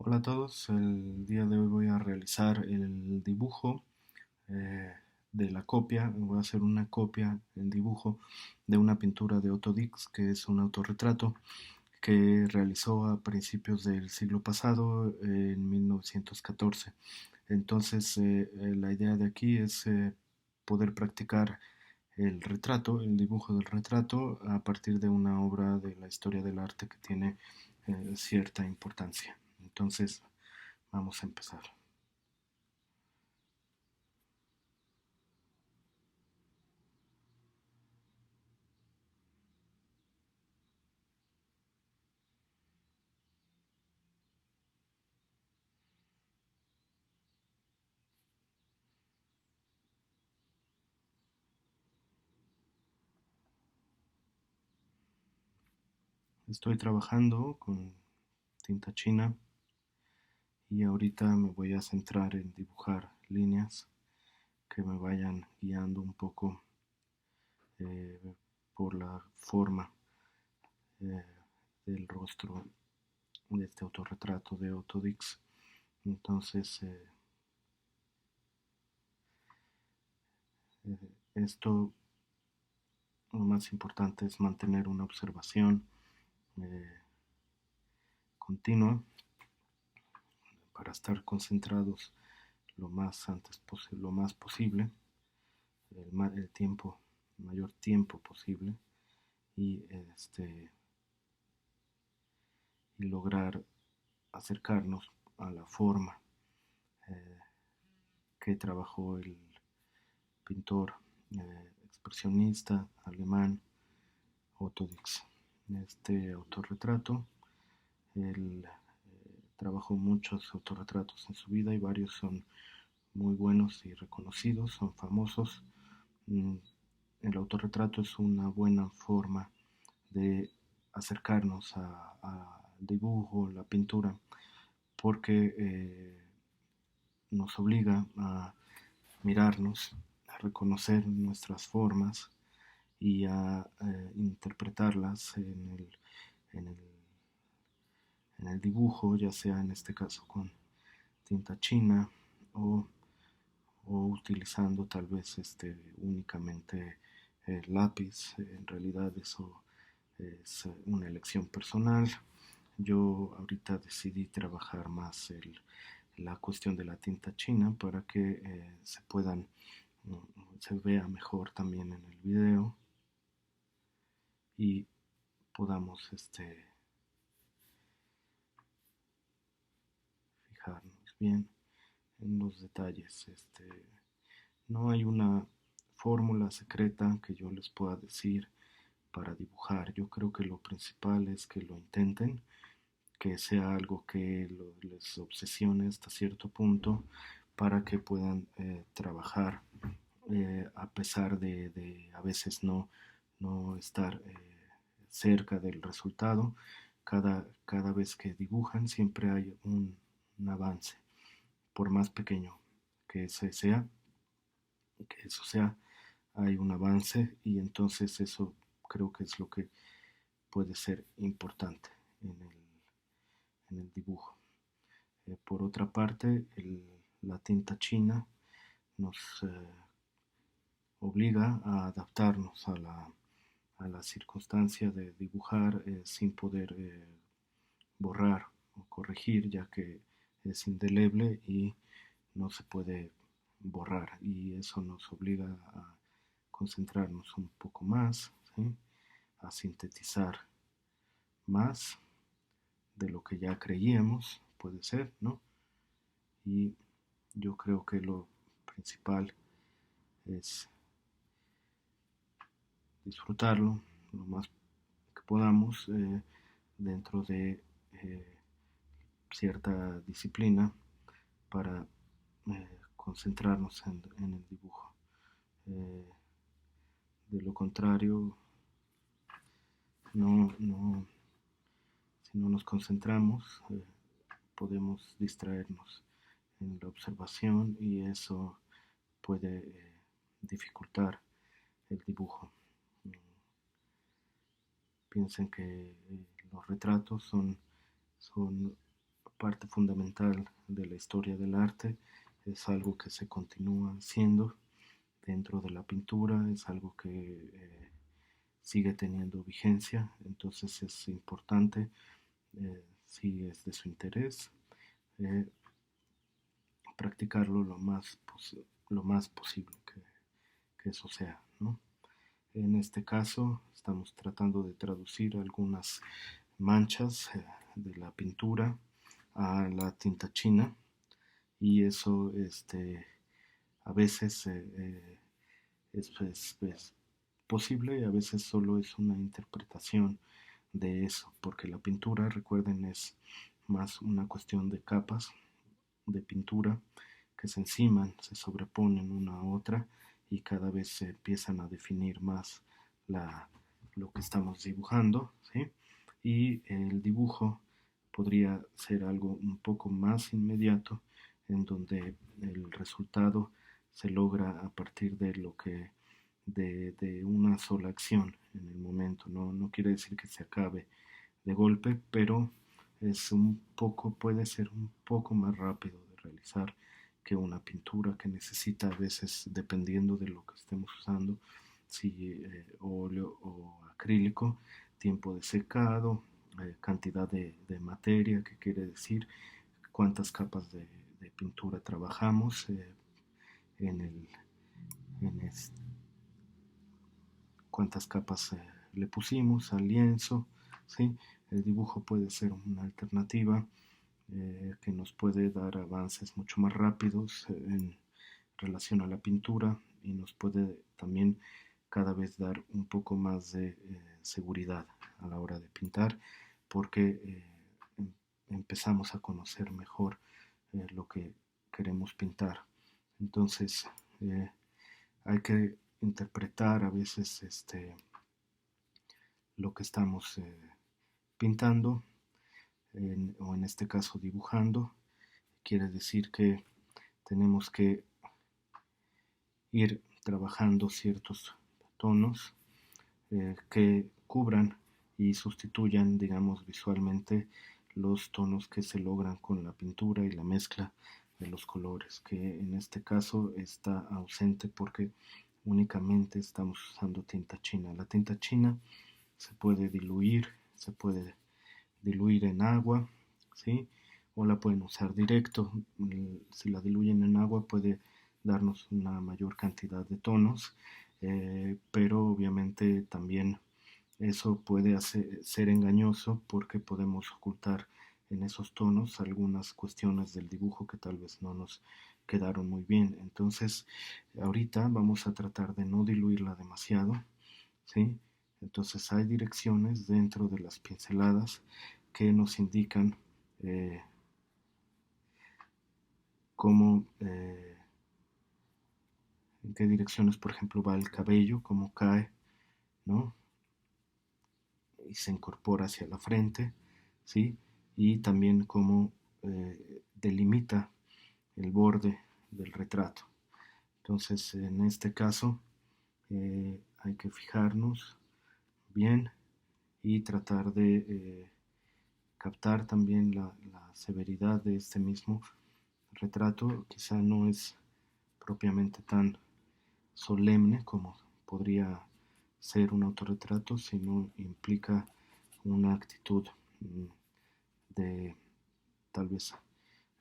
Hola a todos, el día de hoy voy a realizar el dibujo eh, de la copia. Voy a hacer una copia en dibujo de una pintura de Otto Dix, que es un autorretrato que realizó a principios del siglo pasado, en 1914. Entonces, la idea de aquí es poder practicar el retrato, el dibujo del retrato, a partir de una obra de la historia del arte que tiene cierta importancia. Entonces, vamos a empezar. Estoy trabajando con tinta china y ahorita me voy a centrar en dibujar líneas que me vayan guiando un poco eh, por la forma eh, del rostro de este autorretrato de Otto Dix. Entonces, esto lo más importante es mantener una observación eh, continua para estar concentrados lo más posible, el tiempo, el mayor tiempo posible, y y lograr acercarnos a la forma eh, que trabajó el pintor expresionista alemán Otto Dix. Este autorretrato, él trabajó muchos autorretratos en su vida y varios son muy buenos y reconocidos, son famosos. Mm, El autorretrato es una buena forma de acercarnos al dibujo, la pintura, porque nos obliga a mirarnos, a reconocer nuestras formas y a interpretarlas en, el, en el dibujo, ya sea en este caso con tinta china o, o utilizando tal vez únicamente el lápiz. En realidad eso es una elección personal. Yo ahorita decidí trabajar más la cuestión de la tinta china para que se vea mejor también en el video y podamos fijarnos bien en los detalles. No hay una fórmula secreta que yo les pueda decir para dibujar. Yo creo que lo principal es que lo intenten, que sea algo que les obsesione hasta cierto punto para que puedan trabajar a pesar de a veces no estar cerca del resultado. Cada vez que dibujan siempre hay un avance, por más pequeño que ese sea, que eso sea, hay un avance y entonces eso creo que es lo que puede ser importante en el dibujo. Por otra parte, la tinta china nos obliga a adaptarnos a la circunstancia de dibujar sin poder borrar o corregir, ya que es indeleble y no se puede borrar, y eso nos obliga a concentrarnos un poco más, ¿sí? A sintetizar más de lo que ya creíamos, puede ser, ¿no? Y yo creo que lo principal es disfrutarlo lo más que podamos dentro de cierta disciplina para concentrarnos en el dibujo. Eh, de lo contrario, no, si no nos concentramos, podemos distraernos en la observación y eso puede dificultar el dibujo. Piensen que los retratos son parte fundamental de la historia del arte, es algo que se continúa haciendo dentro de la pintura, es algo que sigue teniendo vigencia, entonces es importante, si es de su interés, eh, practicarlo lo más posible que eso sea, ¿no? En este caso estamos tratando de traducir algunas manchas de la pintura a la tinta china, y eso a veces es posible, y a veces solo es una interpretación de eso, porque la pintura, recuerden, es más una cuestión de capas de pintura que se enciman, se sobreponen una a otra, y cada vez se empiezan a definir más la, lo que estamos dibujando, ¿sí? Y el dibujo podría ser algo un poco más inmediato, en donde el resultado se logra a partir de lo que de una sola acción en el momento. No, no quiere decir que se acabe de golpe, pero es un poco, puede ser un poco más rápido de realizar que una pintura, que necesita a veces, dependiendo de lo que estemos usando, si óleo o acrílico, tiempo de secado, cantidad de materia, que quiere decir cuántas capas de pintura trabajamos en el, en este, cuántas capas le pusimos al lienzo, ¿sí? El dibujo puede ser una alternativa que nos puede dar avances mucho más rápidos en relación a la pintura, y nos puede también cada vez dar un poco más de seguridad a la hora de pintar, porque empezamos a conocer mejor lo que queremos pintar. Entonces, eh, hay que interpretar a veces lo que estamos pintando, o en este caso dibujando. Quiere decir que tenemos que ir trabajando ciertos tonos que cubran y sustituyan, digamos, visualmente los tonos que se logran con la pintura y la mezcla de los colores, que en este caso está ausente porque únicamente estamos usando tinta china. La tinta china se puede diluir en agua, ¿sí? O la pueden usar directo. Si la diluyen en agua puede darnos una mayor cantidad de tonos, pero obviamente también eso puede ser engañoso, porque podemos ocultar en esos tonos algunas cuestiones del dibujo que tal vez no nos quedaron muy bien. Entonces, ahorita vamos a tratar de no diluirla demasiado, ¿sí? Entonces hay direcciones dentro de las pinceladas que nos indican eh, cómo, en qué direcciones, por ejemplo, va el cabello, cómo cae, ¿no? Y se incorpora hacia la frente, ¿sí? Y también cómo delimita el borde del retrato. Entonces, en este caso, hay que fijarnos bien y tratar de captar también la severidad de este mismo retrato. Quizá no es propiamente tan solemne como podría ser un autorretrato, sino implica una actitud de tal vez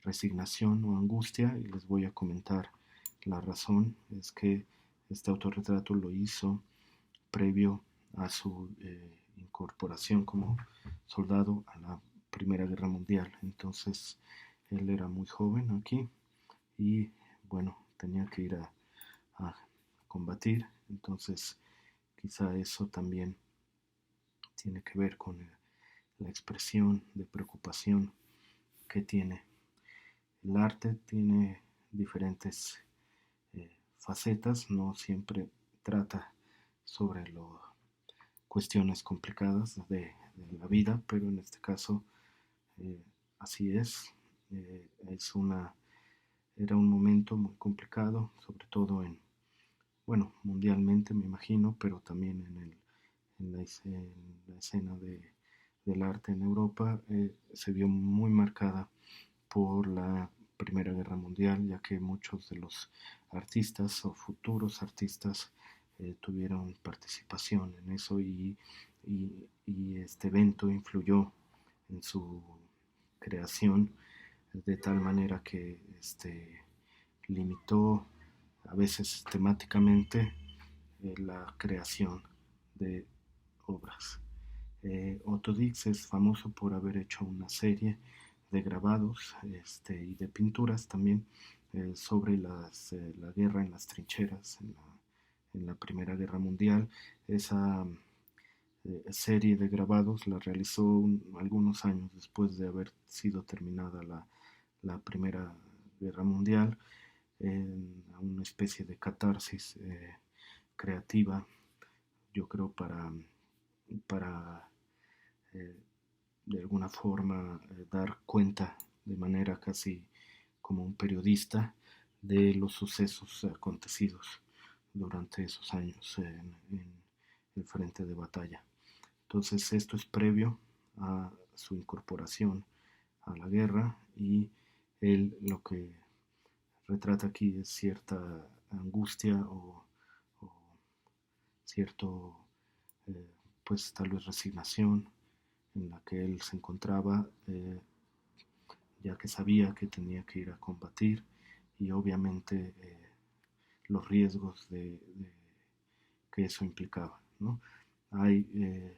resignación o angustia, y les voy a comentar la razón. Es que este autorretrato lo hizo previo a su incorporación como soldado a la Primera Guerra Mundial. Entonces él era muy joven aquí, y bueno, tenía que ir a combatir. Entonces quizá eso también tiene que ver con la expresión de preocupación que tiene. El arte tiene diferentes facetas, no siempre trata sobre cuestiones complicadas de la vida, pero en este caso eh, así es. Era un momento muy complicado, sobre todo bueno, mundialmente me imagino, pero también en la escena del arte en Europa se vio muy marcada por la Primera Guerra Mundial, ya que muchos de los artistas o futuros artistas tuvieron participación en eso y este evento influyó en su creación de tal manera que limitó a veces temáticamente la creación de obras. Otto Dix es famoso por haber hecho una serie de grabados y de pinturas también sobre la guerra en las trincheras en la Primera Guerra Mundial. Esa serie de grabados la realizó algunos años después de haber sido terminada la Primera Guerra Mundial, una especie de catarsis creativa, yo creo, para eh, de alguna forma dar cuenta de manera casi como un periodista de los sucesos acontecidos durante esos años en el frente de batalla. Entonces esto es previo a su incorporación a la guerra y él lo que retrata aquí es cierta angustia o cierto, eh, pues tal vez resignación en la que él se encontraba, ya que sabía que tenía que ir a combatir y obviamente los riesgos que eso implicaba, ¿no? Hay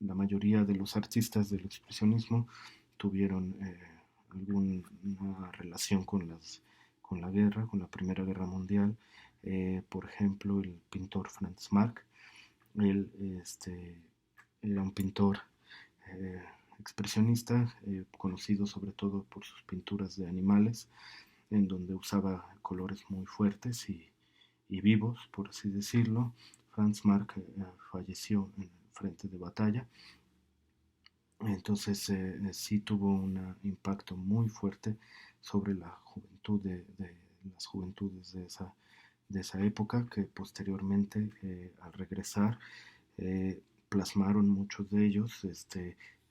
la mayoría de los artistas del expresionismo tuvieron alguna relación con la guerra, con la Primera Guerra Mundial. Por ejemplo, el pintor Franz Marc, él era un pintor eh, expresionista, conocido sobre todo por sus pinturas de animales, en donde usaba colores muy fuertes y vivos, por así decirlo. Franz Marc falleció en el frente de batalla, entonces sí tuvo un impacto muy fuerte sobre la juventud de las juventudes de esa época, que posteriormente al regresar plasmaron muchos de ellos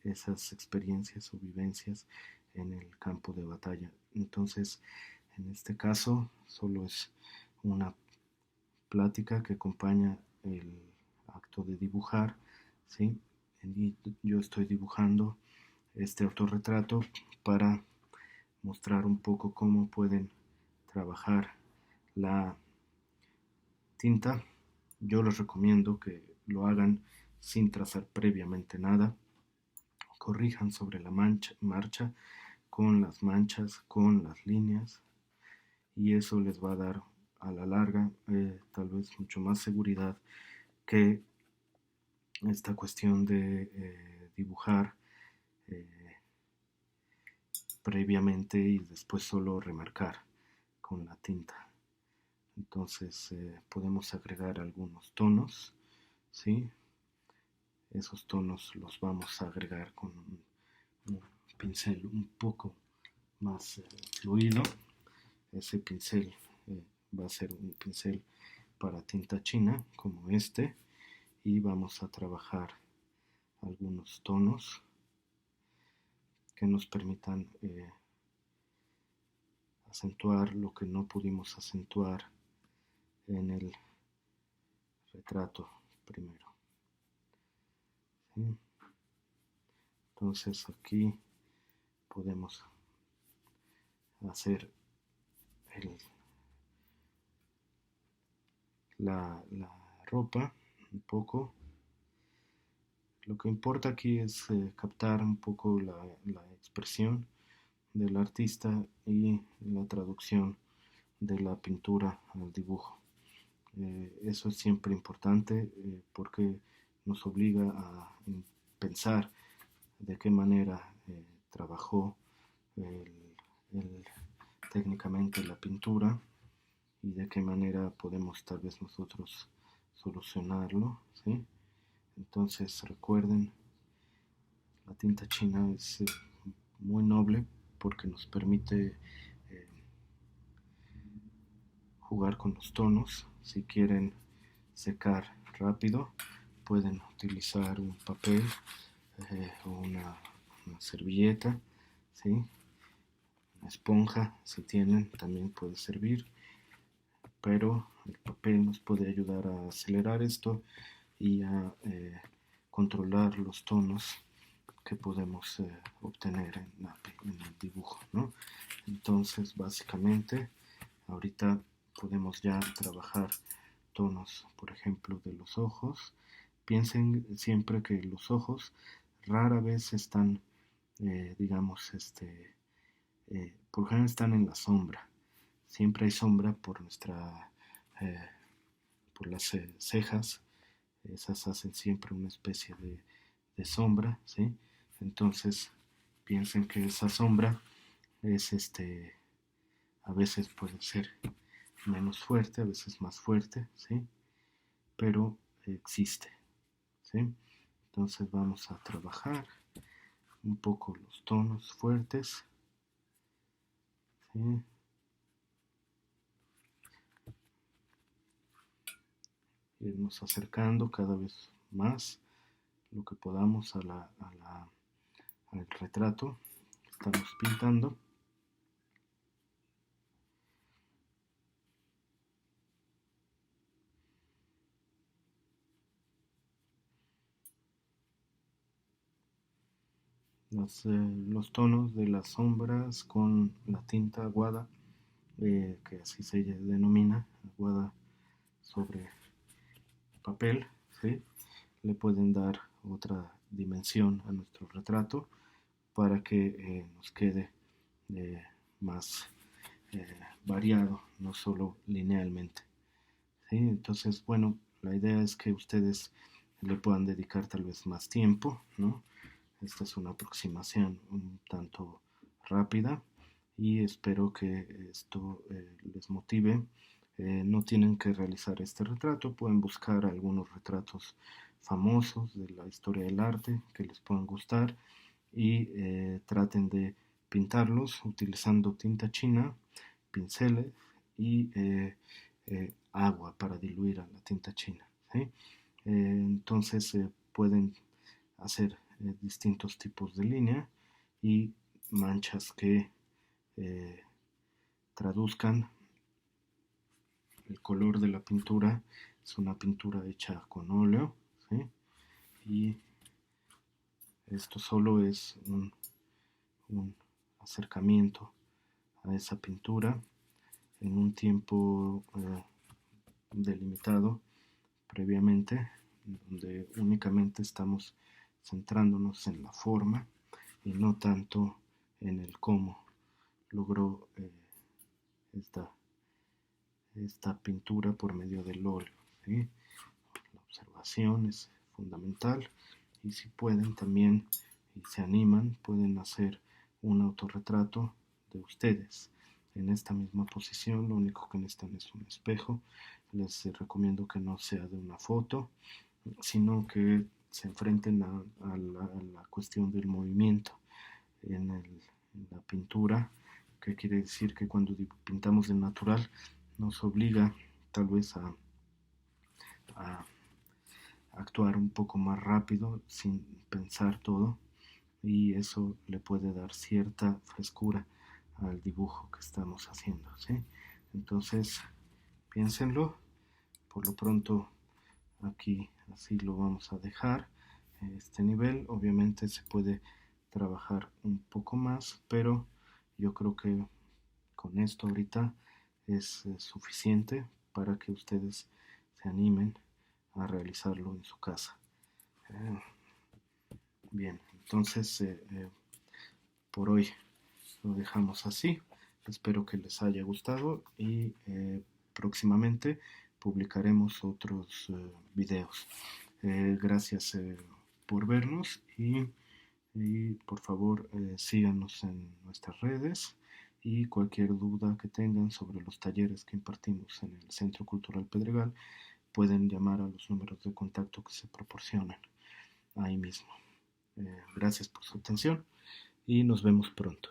esas experiencias o vivencias en el campo de batalla. Entonces, en este caso, solo es una plática que acompaña el acto de dibujar, ¿sí? Y yo estoy dibujando este autorretrato para mostrar un poco cómo pueden trabajar la tinta. Yo les recomiendo que lo hagan sin trazar previamente nada, corrijan sobre la marcha con las manchas, con las líneas, y eso les va a dar a la larga tal vez mucho más seguridad que esta cuestión de dibujar eh, previamente y después solo remarcar con la tinta. Entonces podemos agregar algunos tonos, ¿sí? Esos tonos los vamos a agregar con un pincel un poco más fluido. Ese pincel va a ser un pincel para tinta china como este, y vamos a trabajar algunos tonos que nos permitan acentuar lo que no pudimos acentuar en el retrato primero, ¿sí? Entonces aquí podemos hacer el, la ropa un poco. Lo que importa aquí es captar un poco la expresión del artista y la traducción de la pintura al dibujo. Eso es siempre importante porque nos obliga a pensar de qué manera trabajó el, el, técnicamente la pintura y de qué manera podemos tal vez nosotros solucionarlo, ¿sí? Entonces recuerden, la tinta china es muy noble porque nos permite jugar con los tonos. Si quieren secar rápido, pueden utilizar un papel o una servilleta, ¿sí? esponja, si tienen, también puede servir, pero el papel nos puede ayudar a acelerar esto y a controlar los tonos que podemos obtener en el dibujo, ¿no? Entonces, básicamente, ahorita podemos ya trabajar tonos, por ejemplo, de los ojos. Piensen siempre que los ojos rara vez están, digamos, por ejemplo, están en la sombra. Siempre hay sombra eh, por las cejas. Esas hacen siempre una especie de sombra, ¿sí? Entonces, piensen que esa sombra es a veces puede ser menos fuerte, a veces más fuerte, ¿sí? Pero existe, ¿sí? Entonces vamos a trabajar un poco los tonos fuertes, ¿sí? Irnos acercando cada vez más lo que podamos al retrato que estamos pintando. Los tonos de las sombras con la tinta aguada, que así se denomina, aguada sobre papel, ¿sí? Le pueden dar otra dimensión a nuestro retrato para que nos quede eh, más variado, no solo linealmente, ¿sí? Entonces, bueno, la idea es que ustedes le puedan dedicar tal vez más tiempo, ¿no? Esta es una aproximación un tanto rápida y espero que esto les motive. No tienen que realizar este retrato, pueden buscar algunos retratos famosos de la historia del arte que les puedan gustar y traten de pintarlos utilizando tinta china, pinceles y agua para diluir a la tinta china, ¿sí? Entonces pueden hacer distintos tipos de línea y manchas que eh, traduzcan el color de la pintura. Es una pintura hecha con óleo, ¿sí? Y esto solo es un acercamiento a esa pintura en un tiempo delimitado previamente, donde únicamente estamos centrándonos en la forma y no tanto en el cómo logró esta, esta pintura por medio del óleo, ¿sí? La observación es fundamental y si pueden también y se animan pueden hacer un autorretrato de ustedes en esta misma posición. Lo único que necesitan es un espejo. Les recomiendo que no sea de una foto, sino que se enfrenten a la cuestión del movimiento en la pintura, que quiere decir que cuando pintamos de natural nos obliga tal vez a actuar un poco más rápido sin pensar todo y eso le puede dar cierta frescura al dibujo que estamos haciendo, ¿sí? Entonces piénsenlo. Por lo pronto aquí así lo vamos a dejar. Este nivel obviamente se puede trabajar un poco más, pero yo creo que con esto ahorita es suficiente para que ustedes se animen a realizarlo en su casa. Eh, Bien, entonces por hoy lo dejamos así. Espero que les haya gustado y próximamente publicaremos otros videos. Gracias por vernos y por favor síganos en nuestras redes y cualquier duda que tengan sobre los talleres que impartimos en el Centro Cultural Pedregal pueden llamar a los números de contacto que se proporcionan ahí mismo. Gracias por su atención y nos vemos pronto.